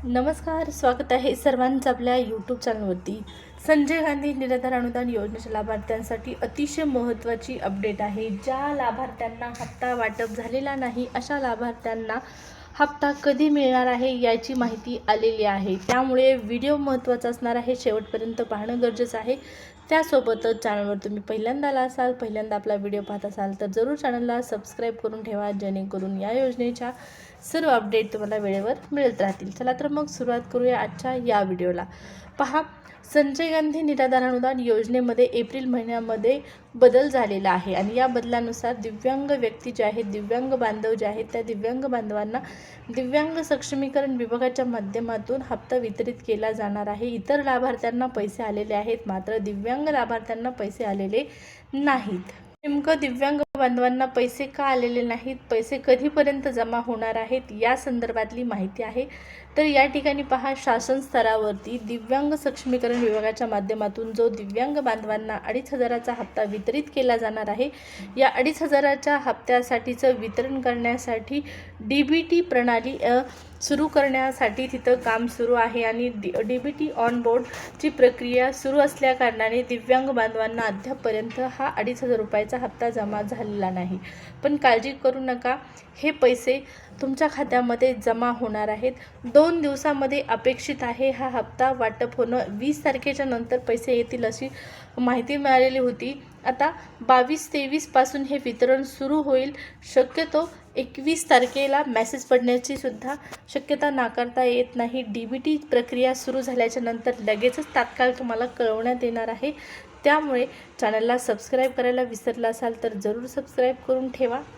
नमस्कार, स्वागत आहे सर्वांचं आपल्या यूट्यूब चॅनलवरती। संजय गांधी निराधार अनुदान योजनेच्या लाभार्थ्यांसाठी अतिशय महत्त्वाची अपडेट आहे। ज्या लाभार्थ्यांना हप्ता वाटप झालेला नाही अशा लाभार्थ्यांना हप्ता कधी मिळणार आहे याची माहिती आलेली आहे। त्यामुळे व्हिडिओ महत्त्वाचा असणार आहे, शेवटपर्यंत पाहणं गरजेचं आहे। त्यासोबतच चॅनलवर तुम्ही पहिल्यांदा आला असाल, पहिल्यांदा आपला व्हिडिओ पाहत असाल तर जरूर चॅनलला सबस्क्राईब करून ठेवा, जेणेकरून या योजनेच्या सर्व अपडेट तुम्हाला वेळेवर मिळत राहतील। चला तर मग सुरुवात करूया आजच्या या व्हिडिओला। पहा, संजय गांधी निराधार अनुदान योजनेमध्ये एप्रिल महिन्यामध्ये बदल झालेला आहे आणि या बदलानुसार दिव्यांग व्यक्ती जे आहेत, दिव्यांग बांधव जे आहेत, त्या दिव्यांग बांधवांना दिव्यांग सक्षमीकरण विभागाच्या माध्यमातून हप्ता वितरित केला जाणार आहे। इतर लाभार्थ्यांना पैसे आलेले आहेत, मात्र दिव्यांग लाभार्थ्यांना पैसे आलेले नाहीत। नेमकं दिव्यांग बांधवांना पैसे का आलेले नाहीत, पैसे कधीपर्यंत जमा होणार आहेत या संदर्भातली माहिती आहे। तर या ठिकाणी पहा, शासन स्तरावरती दिव्यांग सक्षमीकरण विभागाच्या माध्यमातून जो दिव्यांग बांधवांना 2,500चा हप्ता वितरित केला जाणार आहे, या 2,500च्या हप्त्यासाठीचं वितरण करण्यासाठी DBT प्रणाली सुरू करण्यासाठी तिथं काम सुरू आहे आणि DBT ऑन बोर्डची प्रक्रिया सुरू असल्या कारणाने दिव्यांग बांधवांना अद्यापपर्यंत हा 2,500 रुपयाचा हप्ता जमा झालेला नाही। पण काळजी करू नका, हे पैसे तुमच्या खात्यामध्ये जमा होणार आहेत। 2 दिवसामध्ये अपेक्षित आहे हा हप्ता वाटप होणं। 20 तारखेच्या नंतर पैसे येतील अशी माहिती मिळालेली होती। आता 22-23 पासून हे वितरण सुरू होईल। शक्यतो 21 तारखेला मेसेज पडण्याची सुद्धा शक्यता नाकारता येत नाही। DBT प्रक्रिया सुरू झाल्याच्या नंतर लगेचच तात्काळ तुम्हाला कळवण्यात येणार आहे। त्यामुळे चॅनलला सबस्क्राईब करायला विसरला असाल तर जरूर सबस्क्राईब करून ठेवा।